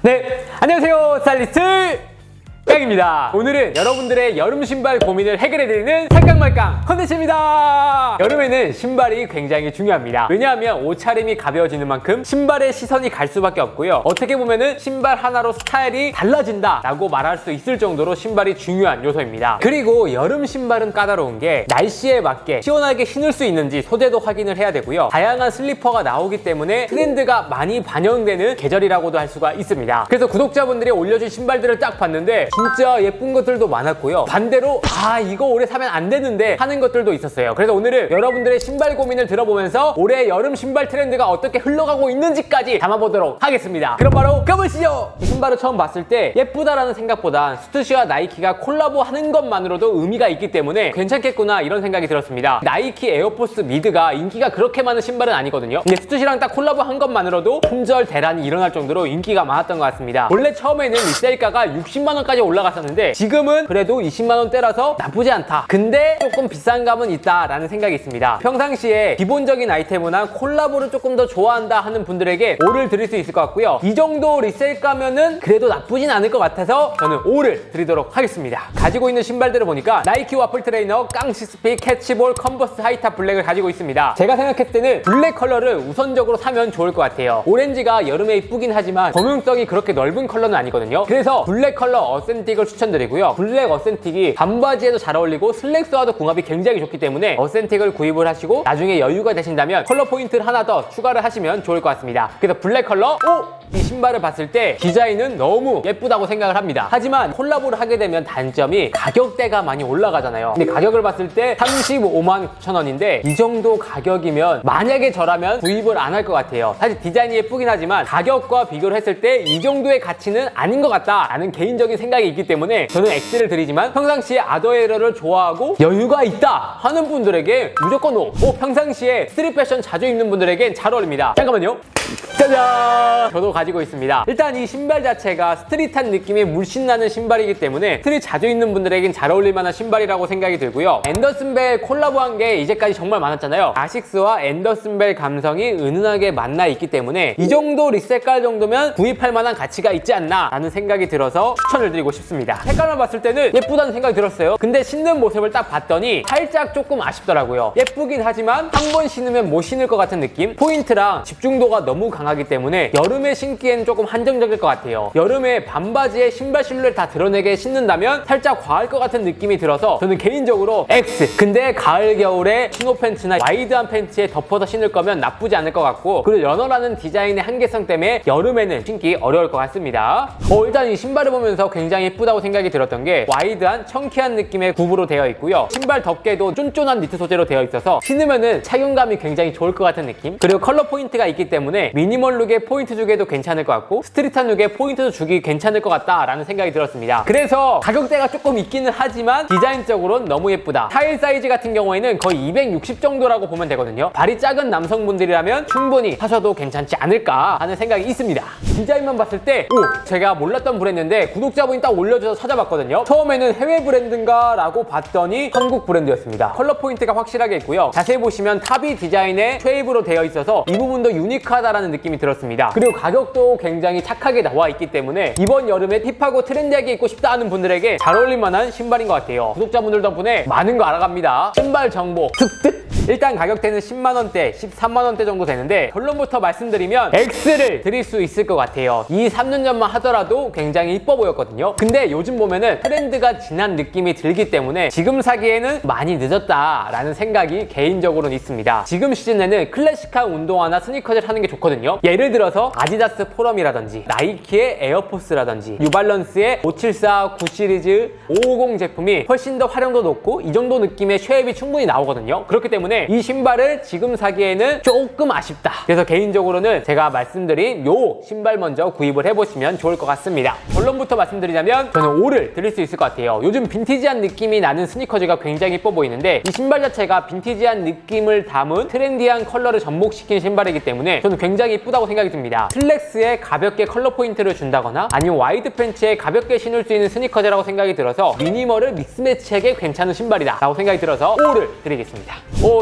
네, 안녕하세요. 스타일리스트 깡입니다. 오늘은 여러분들의 여름 신발 고민을 해결해드리는 살깡말깡 컨텐츠입니다. 여름에는 신발이 굉장히 중요합니다. 왜냐하면 옷차림이 가벼워지는 만큼 신발에 시선이 갈 수밖에 없고요. 어떻게 보면은 신발 하나로 스타일이 달라진다 라고 말할 수 있을 정도로 신발이 중요한 요소입니다. 그리고 여름 신발은 까다로운 게 날씨에 맞게 시원하게 신을 수 있는지 소재도 확인을 해야 되고요. 다양한 슬리퍼가 나오기 때문에 트렌드가 많이 반영되는 계절이라고도 할 수가 있습니다. 그래서 구독자분들이 올려준 신발들을 딱 봤는데 진짜 예쁜 것들도 많았고요. 반대로 이거 올해 사면 안 되는데 하는 것들도 있었어요. 그래서 오늘은 여러분들의 신발 고민을 들어보면서 올해 여름 신발 트렌드가 어떻게 흘러가고 있는지까지 담아보도록 하겠습니다. 그럼 바로 가보시죠. 이 신발을 처음 봤을 때 예쁘다라는 생각보다 스투시와 나이키가 콜라보 하는 것만으로도 의미가 있기 때문에 괜찮겠구나 이런 생각이 들었습니다. 나이키 에어포스 미드가 인기가 그렇게 많은 신발은 아니거든요. 근데 스투시랑 딱 콜라보 한 것만으로도 품절 대란이 일어날 정도로 인기가 많았던 것 같습니다. 원래 처음에는 리셀가가 60만 원까지 올라갔었는데 지금은 그래도 20만 원대라서 나쁘지 않다. 근데 조금 비싼 감은 있다라는 생각이 있습니다. 평상시에 기본적인 아이템이나 콜라보를 조금 더 좋아한다 하는 분들에게 5를 드릴 수 있을 것 같고요. 이 정도 리셀가면은 그래도 나쁘진 않을 것 같아서 저는 5를 드리도록 하겠습니다. 가지고 있는 신발들을 보니까 나이키 와플 트레이너, 깡시스피, 캐치볼, 컨버스 하이탑 블랙을 가지고 있습니다. 제가 생각했을 때는 블랙 컬러를 우선적으로 사면 좋을 것 같아요. 오렌지가 여름에 이쁘긴 하지만 범용성이 그렇게 넓은 컬러는 아니거든요. 그래서 블랙 컬러 어센틱을 추천드리고요. 블랙 어센틱이 반바지에도 잘 어울리고 슬랙스와도 궁합이 굉장히 좋기 때문에 어센틱을 구입을 하시고 나중에 여유가 되신다면 컬러 포인트를 하나 더 추가를 하시면 좋을 것 같습니다. 그래서 블랙 컬러 이 신발을 봤을 때 디자인은 너무 예쁘다고 생각을 합니다. 하지만 콜라보를 하게 되면 단점이 가격대가 많이 올라가잖아요. 근데 가격을 봤을 때 35만 9천 원인데 이 정도 가격이면 만약에 저라면 구입을 안 할 것 같아요. 사실 디자인이 예쁘긴 하지만 가격과 비교를 했을 때 이 정도의 가치는 아닌 것 같다라는 개인적인 생각이 있기 때문에 저는 X를 드리지만 평상시에 아더에러를 좋아하고 여유가 있다 하는 분들에게 무조건 O. 평상시에 스트릿 패션 자주 입는 분들에겐 잘 어울립니다. 잠깐만요. 짜잔! 저도 가지고 있습니다. 일단 이 신발 자체가 스트릿한 느낌이 물씬 나는 신발이기 때문에 스트릿 자주 입는 분들에겐 잘 어울릴 만한 신발이라고 생각이 들고요. 앤더슨 벨 콜라보한 게 이제까지 정말 많았잖아요. 아식스와 앤더슨 벨 감성이 은은하게 만나 있기 때문에 이 정도 리셋깔 정도면 구입할 만한 가치가 있지 않나 라는 생각이 들어서 추천을 드리고 싶습니다. 색깔만 봤을 때는 예쁘다는 생각이 들었어요. 근데 신는 모습을 딱 봤더니 살짝 조금 아쉽더라고요. 예쁘긴 하지만 한 번 신으면 못 신을 것 같은 느낌? 포인트랑 집중도가 너무 강하기 때문에 여름에 신기엔 조금 한정적일 것 같아요. 여름에 반바지에 신발 실루엣 다 드러내게 신는다면 살짝 과할 것 같은 느낌이 들어서 저는 개인적으로 X. 근데 가을 겨울에 치노 팬츠나 와이드한 팬츠에 덮어서 신을 거면 나쁘지 않을 것 같고, 그리고 연어라는 디자인의 한계성 때문에 여름에는 신기 어려울 것 같습니다. 일단 이 신발을 보면서 굉장히 예쁘다고 생각이 들었던 게 와이드한 청키한 느낌의 굽으로 되어 있고요. 신발 덮개도 쫀쫀한 니트 소재로 되어 있어서 신으면은 착용감이 굉장히 좋을 것 같은 느낌. 그리고 컬러 포인트가 있기 때문에 미니멀 룩에 포인트 주기에도 괜찮을 것 같고 스트릿한 룩에 포인트도 주기 괜찮을 것 같다라는 생각이 들었습니다. 그래서 가격대가 조금 있기는 하지만 디자인적으로는 너무 예쁘다. 타일 사이즈 같은 경우에는 거의 260 정도라고 보면 되거든요. 발이 작은 남성분들이라면 충분히 사셔도 괜찮지 않을까 하는 생각이 있습니다. 디자인만 봤을 때 제가 몰랐던 브랜드인데 구독자분이 딱 올려줘서 찾아봤거든요. 처음에는 해외 브랜드인가 라고 봤더니 한국 브랜드였습니다. 컬러 포인트가 확실하게 있고요. 자세히 보시면 탑이 디자인에 쉐입으로 되어 있어서 이 부분도 유니크하다라는 느낌이 들었습니다. 그리고 가격도 굉장히 착하게 나와 있기 때문에 이번 여름에 힙하고 트렌디하게 입고 싶다 하는 분들에게 잘 어울릴 만한 신발인 것 같아요. 구독자분들 덕분에 많은 거 알아갑니다. 신발 정보 득득! 일단 가격대는 10만원대, 13만원대 정도 되는데 결론부터 말씀드리면 X를 드릴 수 있을 것 같아요. 3년 전만 하더라도 굉장히 이뻐 보였거든요. 근데 요즘 보면은 트렌드가 지난 느낌이 들기 때문에 지금 사기에는 많이 늦었다라는 생각이 개인적으로는 있습니다. 지금 시즌에는 클래식한 운동화나 스니커즈를 하는 게 좋거든요. 예를 들어서 아디다스 포럼이라든지 나이키의 에어포스라든지 뉴발런스의 574, 9 시리즈, 550 제품이 훨씬 더 활용도 높고 이 정도 느낌의 쉐입이 충분히 나오거든요. 그렇기 때문에 이 신발을 지금 사기에는 조금 아쉽다. 그래서 개인적으로는 제가 말씀드린 요 신발 먼저 구입을 해보시면 좋을 것 같습니다. 결론부터 말씀드리자면 저는 5를 드릴 수 있을 것 같아요. 요즘 빈티지한 느낌이 나는 스니커즈가 굉장히 예뻐 보이는데 이 신발 자체가 빈티지한 느낌을 담은 트렌디한 컬러를 접목시킨 신발이기 때문에 저는 굉장히 예쁘다고 생각이 듭니다. 슬랙스에 가볍게 컬러 포인트를 준다거나 아니면 와이드 팬츠에 가볍게 신을 수 있는 스니커즈라고 생각이 들어서 미니멀을 믹스 매치하기에 괜찮은 신발이다 라고 생각이 들어서 5를 드리겠습니다.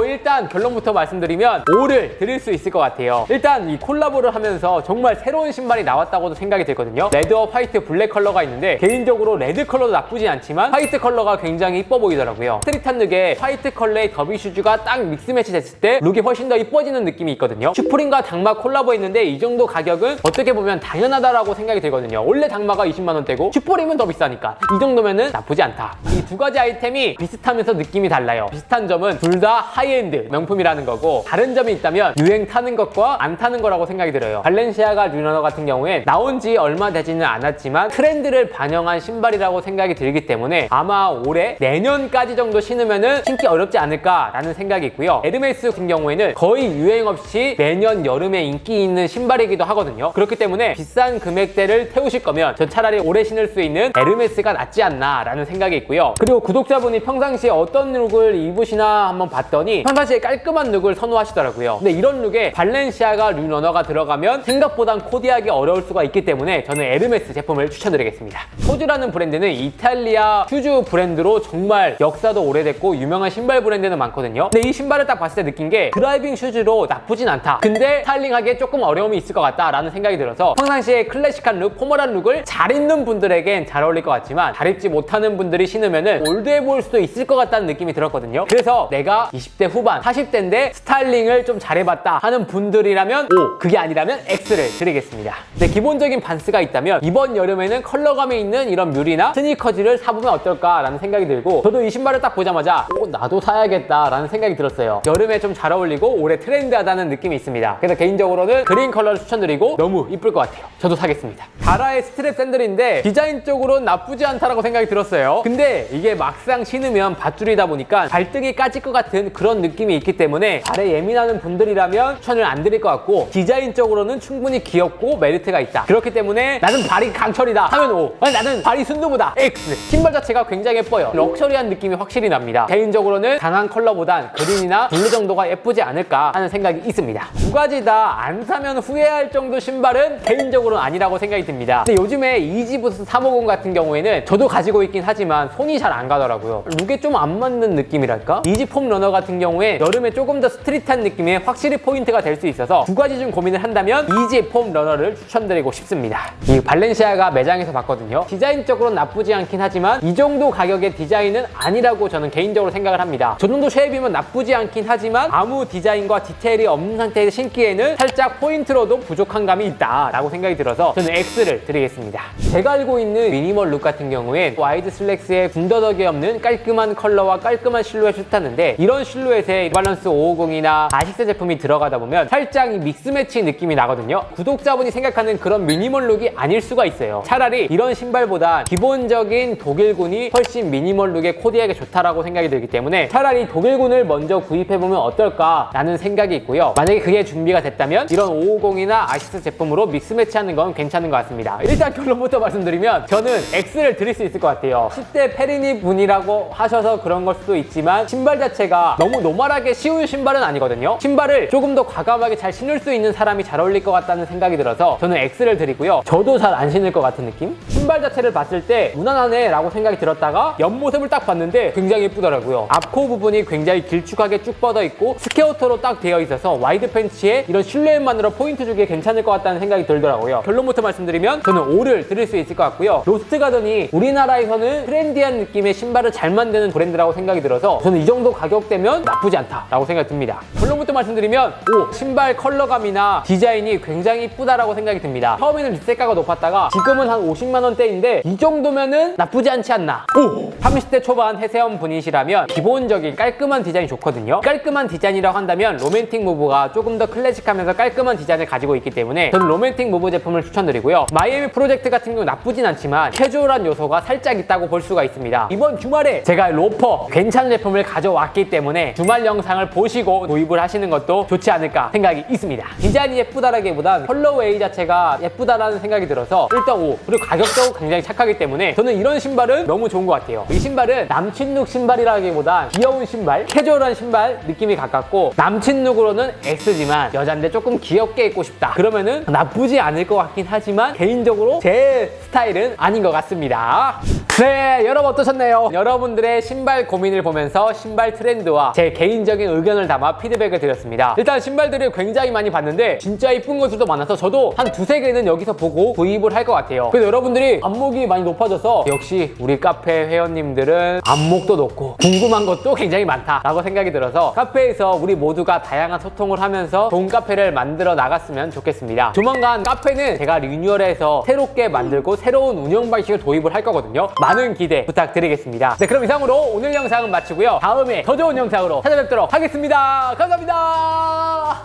일단 결론부터 말씀드리면 5를 드릴 수 있을 것 같아요. 일단 이 콜라보를 하면서 정말 새로운 신발이 나왔다고도 생각이 들거든요. 레드와 화이트, 블랙 컬러가 있는데 개인적으로 레드 컬러도 나쁘지 않지만 화이트 컬러가 굉장히 이뻐 보이더라고요. 스트릿한 룩에 화이트 컬러의 더비 슈즈가 딱 믹스 매치 됐을 때 룩이 훨씬 더 이뻐지는 느낌이 있거든요. 슈프림과 당마 콜라보 했는데 이 정도 가격은 어떻게 보면 당연하다라고 생각이 들거든요. 원래 당마가 20만 원대고 슈프림은 더 비싸니까 이 정도면은 나쁘지 않다. 이 두 가지 아이템이 비슷하면서 느낌이 달라요. 비슷한 점은 둘 다 하이엔드 명품이라는 거고, 다른 점이 있다면 유행 타는 것과 안 타는 거라고 생각이 들어요. 발렌시아가 류너너 같은 경우엔 나온 지 얼마 되지는 않았지만 트렌드를 반영한 신발이라고 생각이 들기 때문에 아마 올해 내년까지 정도 신으면은 신기 어렵지 않을까라는 생각이 있고요. 에르메스 같은 경우에는 거의 유행 없이 매년 여름에 인기 있는 신발이기도 하거든요. 그렇기 때문에 비싼 금액대를 태우실 거면 전 차라리 오래 신을 수 있는 에르메스가 낫지 않나 라는 생각이 있고요. 그리고 구독자분이 평상시에 어떤 룩을 입으시나 한번 봤더니 평상시에 깔끔한 룩을 선호하시더라고요. 근데 이런 룩에 발렌시아가 류너너가 들어가면 생각보단 코디하기 어려울 수가 있기 때문에 저는 에르메스 제품을 추천드리겠습니다. 소즈라는 브랜드는 이탈리아 슈즈 브랜드로 정말 역사도 오래됐고 유명한 신발 브랜드는 많거든요. 근데 이 신발을 딱 봤을 때 느낀 게 드라이빙 슈즈로 나쁘진 않다. 근데 스타일링하기에 조금 어려움이 있을 것 같다라는 생각이 들어서 평상시에 클래식한 룩, 포멀한 룩을 잘 입는 분들에겐 잘 어울릴 것 같지만 잘 입지 못하는 분들이 신으면은 올드해 보일 수도 있을 것 같다는 느낌이 들었거든요. 그래서 내가 20대 후반, 40대인데 스타일링을 좀 잘해봤다 하는 분들이라면 O, 그게 아니라면 X를 드리겠습니다. 근데 기본적인 반스가 있다면 이번 여름에는 컬러감이 있는 이런 뮬이나 스니커즈를 사보면 어떨까라는 생각이 들고, 저도 이 신발을 딱 보자마자 나도 사야겠다라는 생각이 들었어요. 여름에 좀 잘 어울리고 올해 트렌드하다는 느낌이 있습니다. 그래서 개인적으로는 그린 컬러를 추천드리고 너무 이쁠 것 같아요. 저도 사겠습니다. 다라의 스트랩 샌들인데 디자인적으로는 나쁘지 않다라고 생각이 들었어요. 근데 이게 막상 신으면 밧줄이다 보니까 발등이 까질 것 같은 그런 느낌이 있기 때문에 발에 예민하는 분들이라면 추천을 안 드릴 것 같고, 디자인적으로는 충분히 귀엽고 메리트가 있다. 그렇기 때문에 나는 발이 강철이다 하면 O, 아니 나는 발이 순두부다 X. 신발 자체가 굉장히 예뻐요. 럭셔리한 느낌이 확실히 납니다. 개인적으로는 강한 컬러보단 그린이나 블루 정도가 예쁘지 않을까 하는 생각이 있습니다. 두 가지 다 안 사면 후회할 정도 신발은 개인적으로는 아니라고 생각이 듭니다. 근데 요즘에 이지부스 350 같은 경우에는 저도 가지고 있긴 하지만 손이 잘 안 가더라고요. 룩에 좀 안 맞는 느낌이랄까? 이지폼 러너 같은 경우에 여름에 조금 더 스트릿한 느낌이 확실히 포인트가 될 수 있어서 두 가지 중 고민을 한다면 이지폼 러너를 추천드리고 싶습니다. 이 발렌시아가 매장에서 봤거든요. 디자인적으로는 나쁘지 않긴 하지만 이 정도 가격의 디자인은 아니라고 저는 개인적으로 생각을 합니다. 저 정도 쉐입이면 나쁘지 않긴 하지만 아무 디자인과 디테일이 없는 상태에서 신기에는 살짝 포인트로도 부족한 감이 있다라고 생각이 들어서 저는 X를 드리겠습니다. 제가 알고 있는 미니멀 룩 같은 경우엔 와이드 슬랙스에 군더더기 없는 깔끔한 컬러와 깔끔한 실루엣을 뜻하는데, 이런 실루엣에 밸런스 550이나 아식스 제품이 들어가다 보면 살짝 이 믹스매치 느낌이 나거든요. 구독자분이 생각하는 그런 미니멀 룩이 아닐 수가 있어요. 차라리 이런 신발보다 기본적인 독일군이 훨씬 미니멀 룩에 코디하기 좋다라고 생각이 들기 때문에 차라리 독일군을 먼저 구입해보면 어떨까라는 생각이 있고요. 만약에 그게 준비가 됐다면 이런 550이나 아식스 제품으로 믹스매치하는 건 괜찮은 것 같습니다. 일단 결론부터 말씀드리면 저는 X를 드릴 수 있을 것 같아요. 10대 페리니 분이라고 하셔서 그런 걸 수도 있지만 신발 자체가 너무 노멀하게 쉬운 신발은 아니거든요. 신발을 조금 더 과감하게 잘 신을 수 있는 사람이 잘 어울릴 것 같다는 생각이 들어서 저는 X를 드리고요. 저도 잘 안 신을 것 같은 느낌? 신발 자체를 봤을 때 무난하네 라고 생각이 들었다가 옆모습을 딱 봤는데 굉장히 예쁘더라고요. 앞코 부분이 굉장히 길쭉하게 쭉 뻗어 있고 스퀘어터로 딱 되어 있어서 와이드 팬츠에 이런 실루엣만으로 포인트 주기에 괜찮을 것 같다는 생각이 들더라고요. 결론부터 말씀드리면 저는 5를 드릴 수 있을 것 같고요. 로스트 가든이 우리나라에서는 트렌디한 느낌의 신발을 잘 만드는 브랜드라고 생각이 들어서 저는 이 정도 가격대면 나쁘지 않다라고 생각이 듭니다. 결론부터 말씀드리면 5, 신발 컬러감이나 디자인이 굉장히 이쁘다라고 생각이 듭니다. 처음에는 리세가가 높았다가 지금은 한 50만 원대인데 이 정도면은 나쁘지 않지 않나. 5, 30대 초반 해세원 분이시라면 기본적인 깔끔한 디자인이 좋거든요. 깔끔한 디자인이라고 한다면 로맨틱 무브가 조금 더 클래식하면서 깔끔한 디자인을 가지고 있기 때문에 저는 로맨틱 무브 제품을 추천드리고요. 마이애미 프로젝트 같은 경우 나쁘진 않지만 캐주얼한 요소가 살짝 있다고 볼 수가 있습니다. 이번 주말에 제가 로퍼 괜찮은 제품을 가져왔기 때문에 주말 영상을 보시고 구입을 하시는 것도 좋지 않을까 생각이 있습니다. 디자인이 예쁘다라기보단 컬러웨이 자체가 예쁘다라는 생각이 들어서 일단 5, 그리고 가격도 굉장히 착하기 때문에 저는 이런 신발은 너무 좋은 것 같아요. 이 신발은 남친룩 신발이라기보단 귀여운 신발, 캐주얼한 신발 느낌이 가깝고 남친룩으로는 X지만 여잔데 조금 귀엽게 입고 싶다 그러면은 나쁘지 않을 것 같긴 하지만 개인적으로 제 스타일은 아닌 것 같습니다. 네, 여러분 어떠셨나요? 여러분들의 신발 고민을 보면서 신발 트렌드와 제 개인적인 의견을 담아 피드백을 드렸습니다. 일단 신발들을 굉장히 많이 봤는데 진짜 이쁜 것들도 많아서 저도 한 두세 개는 여기서 보고 구입을 할 것 같아요. 그래서 여러분들이 안목이 많이 높아져서 역시 우리 카페 회원님들은 안목도 높고 궁금한 것도 굉장히 많다라고 생각이 들어서 카페에서 우리 모두가 다양한 소통을 하면서 좋은 카페를 만들어 나갔으면 좋겠습니다. 조만간 카페는 제가 리뉴얼해서 새롭게 만들고 새로운 운영 방식을 도입을 할 거거든요. 많은 기대 부탁드리겠습니다. 네, 그럼 이상으로 오늘 영상은 마치고요. 다음에 더 좋은 영상으로 찾아뵙도록 하겠습니다. 감사합니다.